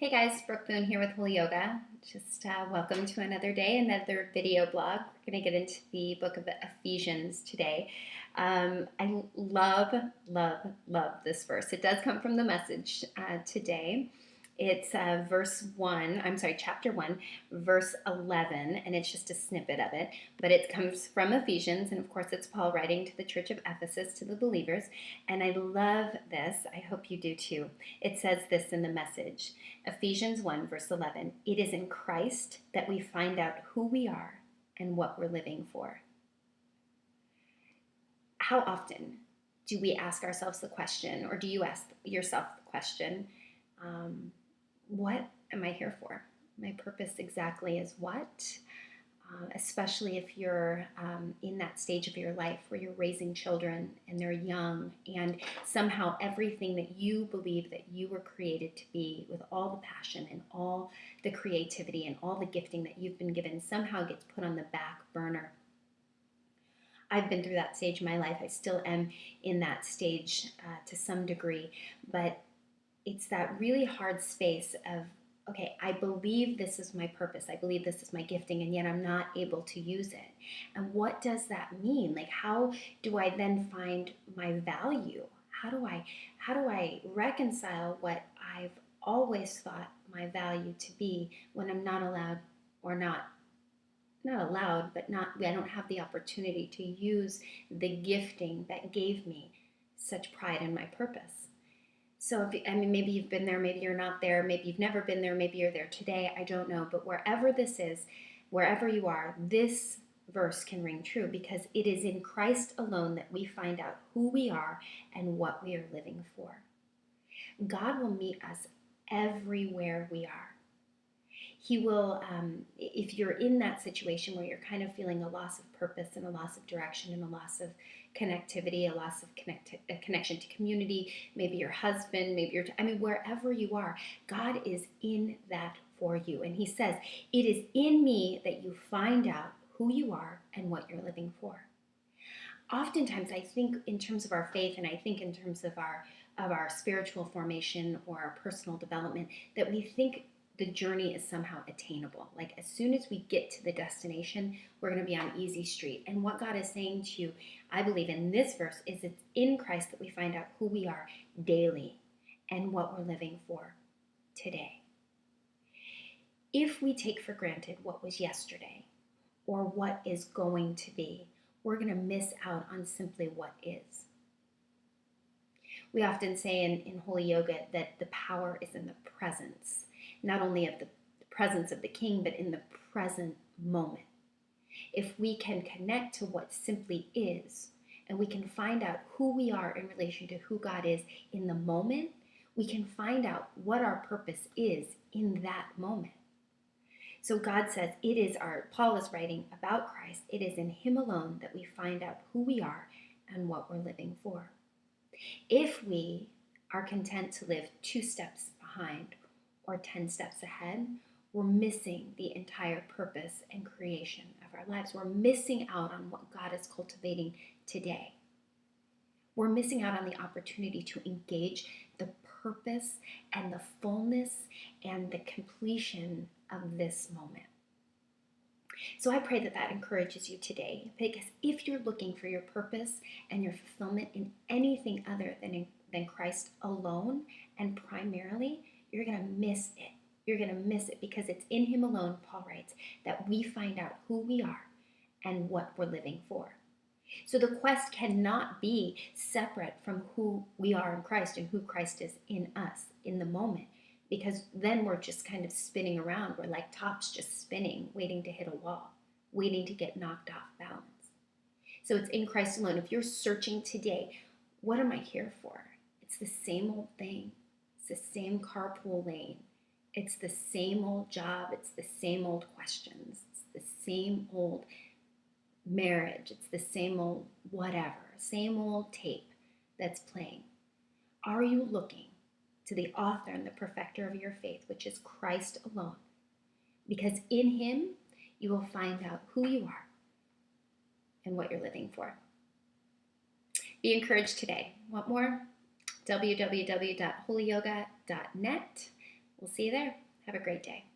Hey guys, Brooke Boon here with Holy Yoga. Just welcome to another day, another video blog. We're going to get into the book of Ephesians today. I love this verse. It does come from the Message today. It's chapter 1, verse 11, and it's just a snippet of it. But it comes from Ephesians, and of course it's Paul writing to the church of Ephesus, to the believers. And I love this. I hope you do too. It says this in the Message. Ephesians 1, verse 11. It is in Christ that we find out who we are and what we're living for. How often do we ask ourselves the question, or do you ask yourself the question, what am I here for? My purpose exactly is what? Especially if you're in that stage of your life where you're raising children and they're young, and somehow everything that you believe that you were created to be, with all the passion and all the creativity and all the gifting that you've been given, somehow gets put on the back burner. I've been through that stage in my life. I still am in that stage to some degree, but it's that really hard space of, okay, I believe this is my purpose. I believe this is my gifting, and yet I'm not able to use it. And what does that mean? Like, how do I then find my value? How do I reconcile what I've always thought my value to be when I'm not allowed, or not allowed, but I don't have the opportunity to use the gifting that gave me such pride in my purpose? So, maybe you've been there, maybe you're not there, maybe you've never been there, maybe you're there today, I don't know. But wherever this is, wherever you are, this verse can ring true, because it is in Christ alone that we find out who we are and what we are living for. God will meet us everywhere we are. He will, if you're in that situation where you're kind of feeling a loss of purpose and a loss of direction and a loss of connectivity, a loss of connection to community, maybe your husband, maybe wherever you are, God is in that for you. And he says, it is in me that you find out who you are and what you're living for. Oftentimes, I think in terms of our faith, and I think in terms of our spiritual formation or our personal development, that we think the journey is somehow attainable. Like, as soon as we get to the destination, we're going to be on easy street. And what God is saying to you, I believe in this verse, is it's in Christ that we find out who we are daily and what we're living for today. If we take for granted what was yesterday or what is going to be, we're going to miss out on simply what is. We often say in Holy Yoga that the power is in the presence, not only of the presence of the King, but in the present moment. If we can connect to what simply is, and we can find out who we are in relation to who God is in the moment, we can find out what our purpose is in that moment. So God says Paul is writing about Christ. It is in him alone that we find out who we are and what we're living for. If we are content to live 2 steps behind or 10 steps ahead, we're missing the entire purpose and creation of our lives. We're missing out on what God is cultivating today. We're missing out on the opportunity to engage the purpose and the fullness and the completion of this moment. So I pray that encourages you today, because if you're looking for your purpose and your fulfillment in anything other than Christ alone and primarily, you're going to miss it. You're going to miss it, because it's in him alone, Paul writes, that we find out who we are and what we're living for. So the quest cannot be separate from who we are in Christ and who Christ is in us in the moment, because then we're just kind of spinning around. We're like tops just spinning, waiting to hit a wall, waiting to get knocked off balance. So it's in Christ alone. If you're searching today, what am I here for? It's the same old thing. It's the same carpool lane. It's the same old job. It's the same old questions. It's the same old marriage. It's the same old whatever, same old tape that's playing. Are you looking to the author and the perfecter of your faith, which is Christ alone? Because in him, you will find out who you are and what you're living for. Be encouraged today. Want more? www.holyyoga.net. We'll see you there. Have a great day.